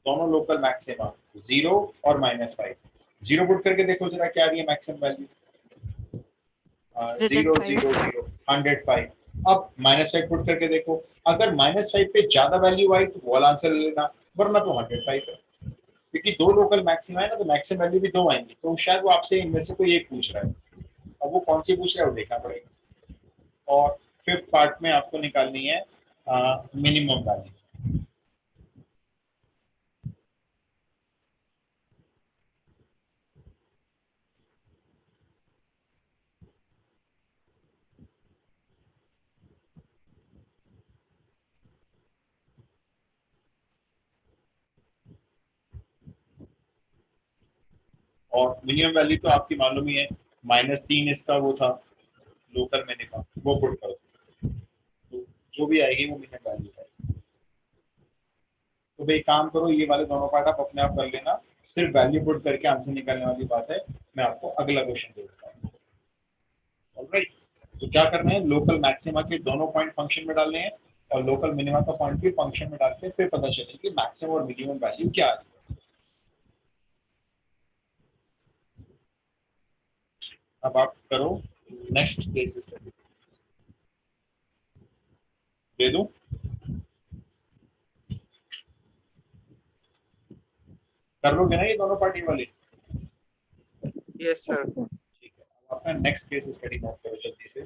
दोनों लोकल मैक्सिमा 0 और -5, 0 पुट करके देखो जरा क्या आ रही है मैक्सिमम वैल्यू। 0 0 0 105। अब -5 पुट करके देखो, अगर -5 पे ज्यादा वैल्यू आई तो वो वाला आंसर ले लेना, वरना तो 105 है। क्योंकि 2 लोकल मैक्सिमा है ना, तो मैक्सिमम वैल्यू भी 2 आएंगी। तो शायद वो आपसे इनमें से कोई एक पूछ रहा है, अब वो कौन सी पूछ रहा है वो देखना पड़ेगा। और फिफ्थ पार्ट में आपको निकालनी है मिनिमम वैल्यू। और मिनिमम वैल्यू तो आपकी मालूम ही है, -3 इसका वो था लोकल मिनिमम, वो पुट करो तो जो भी आएगी वो मिनिमम वैल्यू है। तो भाई काम करो, ये वाले दोनों पार्ट आप अपने आप कर लेना, सिर्फ वैल्यू पुट करके आंसर निकालने वाली बात है। मैं आपको अगला क्वेश्चन दे देता हूँ। ऑलराइट, तो क्या करना है, लोकल मैक्सिमा के दोनों पॉइंट फंक्शन में डालने हैं और लोकल मिनिमा का पॉइंट भी फंक्शन में डाल के फिर पता चले कि मैक्सिमम और मिनिमम वैल्यू क्या है। अब आप करो नेक्स्ट केस स्टडी। दे दूं? कर लोगे ना ये दोनों पार्टी वाले? Yes, sir. Yes, sir. ठीक है, अब अपना नेक्स्ट केस स्टडी नोट करो जल्दी से।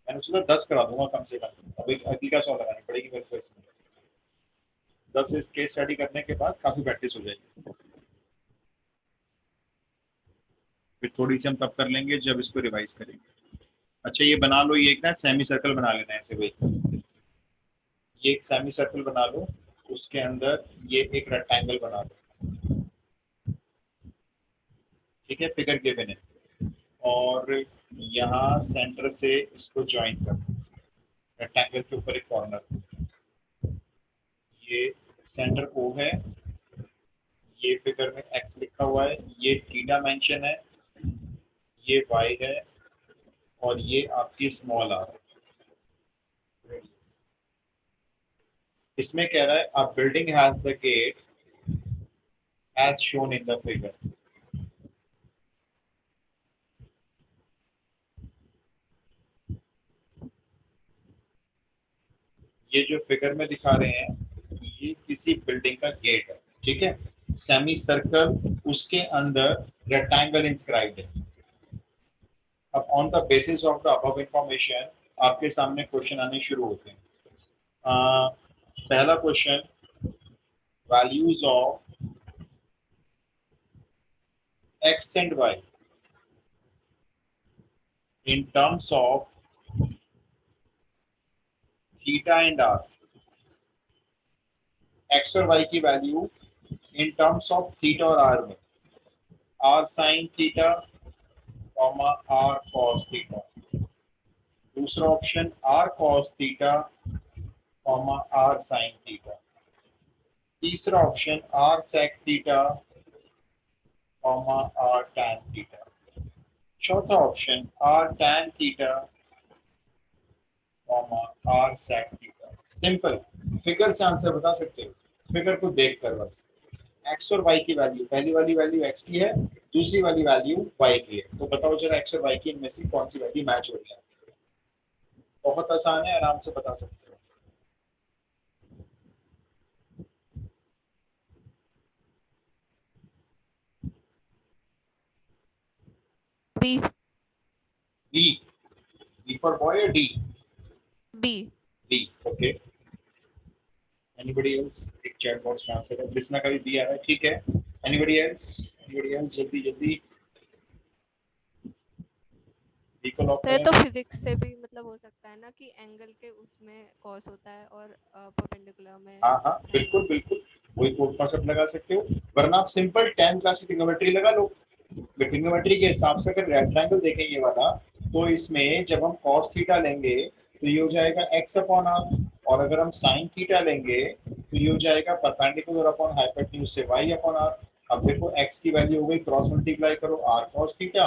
मैंने सोचा 10 करा दूंगा कम से कम, अभी अगली का 100 लगानी पड़ेगी मेरे को इसमें। 10 इस केस स्टडी करने के बाद काफी प्रैक्टिस हो जाएगी। फिर थोड़ी सी हम तब कर लेंगे जब इसको रिवाइज करेंगे। अच्छा ये बना लो, ये एक ना सेमी सर्कल बना लेना है ऐसे भाई, ये एक सेमी सर्कल बना लो, उसके अंदर ये एक रेक्टेंगल बना लो। ठीक है, फिगर गिवन है, और यहाँ सेंटर से इसको ज्वाइन कर, रेक्टेंगल के ऊपर एक कॉर्नर, ये सेंटर O है, ये फिगर में x लिखा हुआ है, ये थीटा मेंशन है, ये y है, और ये आपकी स्मॉल r है। इसमें कह रहा है a building has the gate as shown in the figure. ये जो फिगर में दिखा रहे हैं ये किसी बिल्डिंग का गेट है, ठीक है, सेमी सर्कल, उसके अंदर रेक्टेंगल इंस्क्राइब्ड है। अब on the basis of the above information आपके सामने क्वेश्चन आने शुरू होते हैं। पहला question, values of x and y in terms of theta and r, x और y की value in terms of theta और r में, r sin theta comma r cos theta, दूसरा option r cos theta comma r sin theta, तीसरा option r sec theta comma r tan theta, चौथा option r tan theta comma r sec theta. Simple, figure से answer बता सकते हो। Figure को देखकर बस एक्स और वाई की वैल्यू, पहली वाली वैल्यू एक्स की है, दूसरी वाली वैल्यू वाई की है, तो बताओ जरा एक्स और वाई की इनमें से कौन सी वैल्यू मैच हो रही है। बहुत आसान है, आराम से बता सकते हो। B. B, B for boy या D? B. D, okay. Anybody else? एक चैट बॉक्स में आंसर है, लिसना का भी बी आ रहा है, ठीक है। Anybody else? एनीबॉडी एल्स, जल्दी जल्दी बी को लॉक तो ये करें। तो फिजिक्स से भी मतलब हो सकता है ना कि एंगल के उसमें कॉस होता है और परपेंडिकुलर में हाँ हाँ sin बिल्कुल होता बिल्कुल, वही कोड कॉन्सेप्ट लगा सकते हो, वरना आप सिंपल 10th क्लास की ट्रिग्नोमेट्री लगा लो। ट्रिग्नोमेट्री के हिसाब से अगर रेक्ट ट्रायंगल देखें ये वाला, तो इसमें जब हम cos थीटा लेंगे तो ये हो जाएगा x अपॉन r, और अगर हम sin थीटा लेंगे तो ये हो जाएगा परपेंडिकुलर अपॉन हाइपोटेन्यूज से y अपॉन r। अब देखो x की वैल्यू हो गई, क्रॉस मल्टीप्लाई करो r cos थीटा,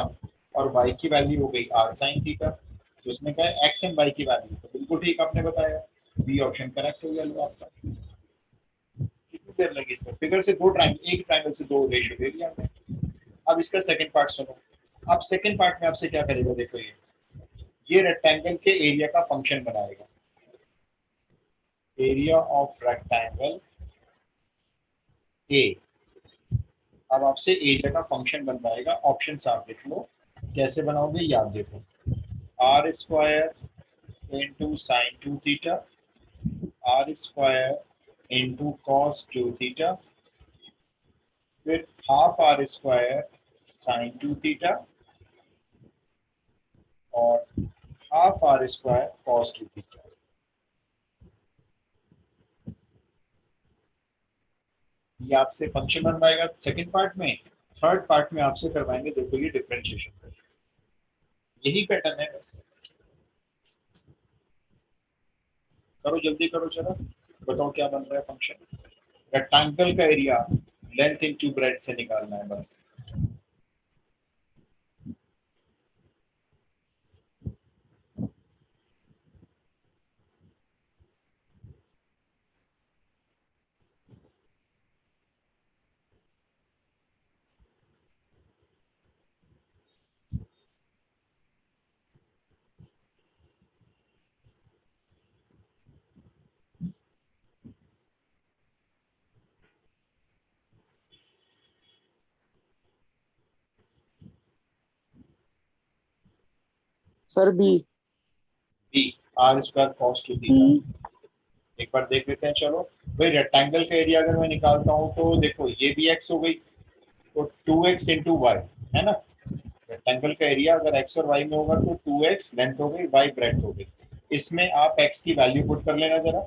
और y की वैल्यू हो गई r sin थीटा, तो इसमें क्या है x एंड y की वैल्यू, तो बिल्कुल ठीक आपने बताया, बी ऑप्शन करेक्ट हो गया लो आपका। कितनी देर लगी इसमें, फिगर से दो ट्रायंगल, एक ट्रायंगल से दो रेशियो दे दिया हमने। अब इसका सेकंड पार्ट सुनो। अब सेकंड पार्ट में आपसे क्या करेगा, देखो ये रेक्टेंगल के एरिया का फंक्शन बनाएगा, एरिया ऑफ रेक्टेंगल ए। अब आपसे एरिया का फंक्शन बनवाएगा, ऑप्शन आप लिख लो, कैसे बनाओगे याद देखो, r square into sine 2 theta, r square into cos 2 theta, फिर half r square sine 2 theta, और half r square cos 2 theta. ये आपसे फंक्शन बनवाएगा सेकंड पार्ट में। थर्ड पार्ट में आपसे करवाएंगे, देखो ये डिफरेंशिएशन, यही पैटर्न है बस। करो जल्दी करो जरा, बताओ क्या बन रहा है फंक्शन। रेक्टेंगल का एरिया लेंथ इनटू ब्रेड्थ से निकालना है बस। Sir B. B, r square cos 2 theta. एक बार देख लेते हैं, चलो भाई रेक्टेंगल का एरिया अगर मैं निकालता हूँ तो देखो ये भी एक्स हो गई, तो 2x इंटू वाई है ना। रेक्टेंगल का एरिया अगर x और y में होगा तो 2x लेंथ हो गई, y ब्रेड्थ हो गई। इसमें आप x की वैल्यू पुट कर लेना जरा,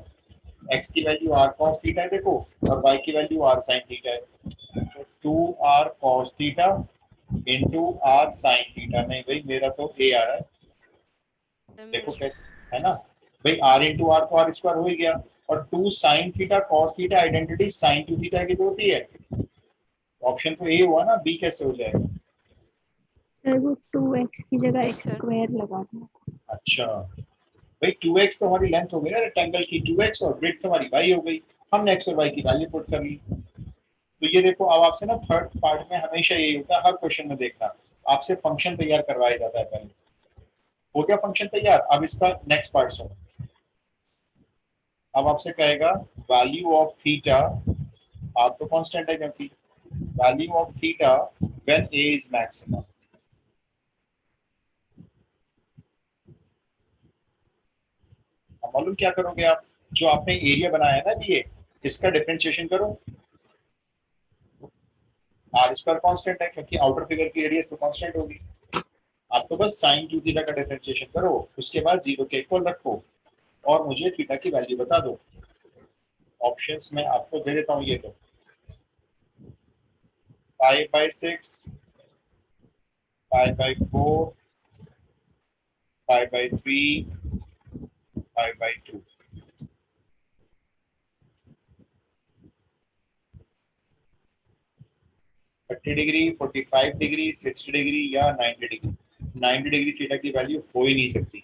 x की वैल्यू r cos थीटा है देखो, और y की वैल्यू r sin थीटा है, तो 2r cos theta into r sin theta. नहीं भाई मेरा तो a आ रहा है, है। देखो कैसे, है ना भाई, r इंटू आर तो आर स्क्वायर हो ही गया, और 2 sin theta cos theta identity sin 2 theta की तो होती है, ऑप्शन तो ए हुआ ना, बी कैसे हो जाएगा। सर वो 2x की जगह यस x सर। स्क्वायर लगा दो। अच्छा भाई 2x तो हमारी लेंथ हो गई ना रेक्टेंगल की, 2x और ब्रेड्थ हमारी y हो गई, हमने x और y की वैल्यू पुट कर ली। तो ये देखो, अब आपसे ना थर्ड पार्ट में हमेशा यही होता है, हर क्वेश्चन में देखना आपसे फंक्शन तैयार करवाया जाता है पहले। हो गया फंक्शन तैयार, अब इसका नेक्स्ट पार्ट सुनो। अब आपसे कहेगा वैल्यू ऑफ थीटा, आप तो कांस्टेंट है क्योंकि, value of theta when a is maximum. अब मालूम क्या करोगे आप, जो आपने एरिया बनाया है ना ये, इसका डिफरेंशिएशन करो। आर स्क्वायर कांस्टेंट है क्योंकि आउटर फिगर की रेडियस तो कांस्टेंट होगी। आप तो बस साइन 2 थीटा का डिफरेंशिएशन करो, उसके बाद जीरो के इक्वल रखो, और मुझे थीटा की वैल्यू बता दो। ऑप्शंस में आपको दे देता हूँ, ये तो 5/6, 5/4, 5/3, 5/2। 30 डिग्री, 45 डिग्री, 60 डिग्री या 90 डिग्री। 90 डिग्री थीटा की वैल्यू हो ही नहीं सकती।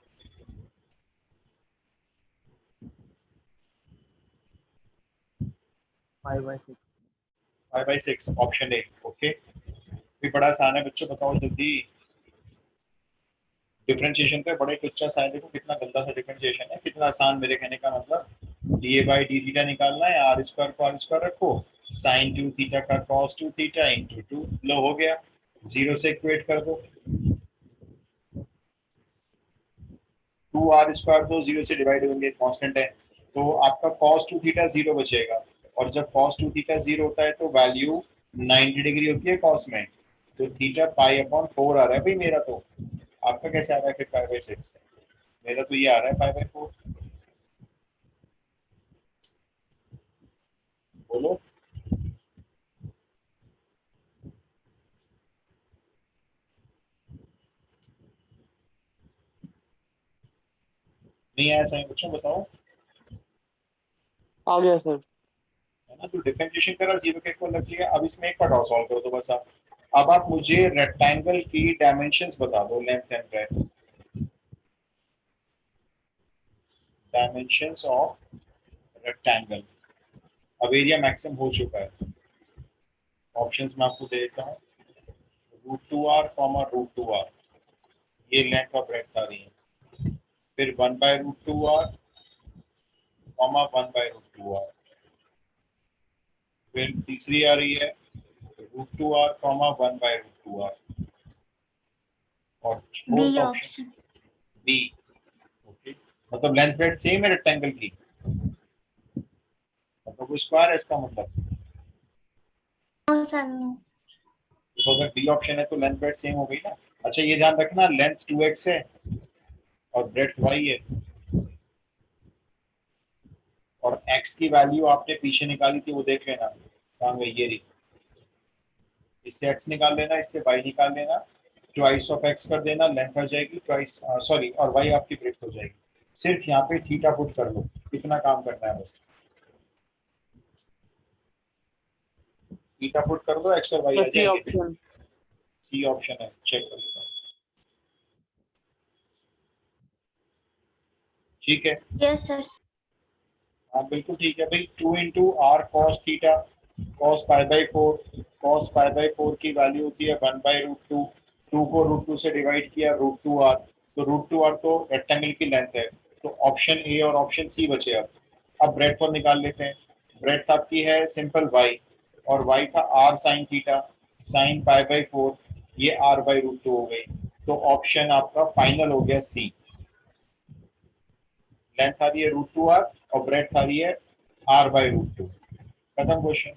5/6। 5/6 ऑप्शन ए। ओके, भी बड़ा आसान है बच्चों, बताओ जल्दी। डिफरेंशिएशन का बड़े पिक्चर साइन, देखो कितना गंदा सा डिफरेंशिएशन है, कितना आसान। मेरे कहने का मतलब D A by D theta निकालना है, आर स्क्वायर को आर स्क्वायर रखो, साइन 2 थीटा का कॉस 2 थीटा इंटू 2, लो हो गया, 0 से इक्वेट कर दो, 2 आर स्क्वायर तो 0 से डिवाइड होंगे, कांस्टेंट है, तो आपका cos 2 थीटा 0 बचेगा, और जब cos 2 थीटा 0 होता है तो वैल्यू 90 डिग्री होती है cos में, तो थीटा पाई अपॉन 4 आ रहा है भाई मेरा। तो आपका कैसे आ रहा है फिर 5/6? मेरा तो ये आ रहा है 5/4। बोलो, नहीं आया सही बच्चों, बताओ। आ गया सर। है ना, तो डिफरेंशिएशन करा, 0 के इक्वल रख लिया। अब इसमें एक का सॉल्व करो तो बस आप। अब आप मुझे रेक्टेंगल की डायमेंशंस बता दो, length and breadth, dimensions of rectangle. अब एरिया मैक्सिमम हो चुका है, ऑप्शंस मैं आपको दे देता हूँ, √2r, √2r, ये लेंथ और ब्रेड्थ आ रही है, फिर 1/√2r, 1/√2r, फिर तीसरी आ रही है √2r, 1/√2r, और B fourth option option. B. Okay, मतलब लेंथ ब्रेड्थ सेम है रेक्टेंगल की, मतलब वो स्क्वायर है इसका मतलब। No sir, no sir. तो अगर बी ऑप्शन है तो लेंथ ब्रेड्थ सेम हो गई ना। अच्छा ये ध्यान रखना, लेंथ 2x है और ब्रेड्थ y है, और x की वैल्यू आपने पीछे निकाली थी वो देख लेना, कहाँ गई, ये रही। इससे x निकाल लेना, इससे y निकाल लेना, ट्वाइस ऑफ x कर देना, लेंथ आ जाएगी, ट्वाइस सॉरी, और y आपकी ब्रेड्थ हो जाएगी। सिर्फ यहाँ पे थीटा पुट कर लो, कितना काम करना है बस, थीटा पुट कर दो, x और y आ सी जाएंगे। ऑप्शन। सी ऑप्शन है, चेक कर लो। ठीक है, यस सर। हाँ बिल्कुल ठीक है भाई। 2 into r cos theta, cos π/4, cos π/4 की वैल्यू होती है 1/√2, 2 को √2 से डिवाइड किया, √2r, तो √2r तो रेक्टेंगल की लेंथ है, तो ऑप्शन ए और ऑप्शन सी बचे। अब ब्रेड्थ और निकाल लेते हैं। ब्रेड्थ आपकी है सिंपल y, और y था r साइन थीटा, साइन π/4, ये r/√2 हो गई, तो ऑप्शन आपका फाइनल हो गया सी। लेंथ आ रही है √2r और ब्रेड्थ आ रही है r/√2। खत्म क्वेश्चन।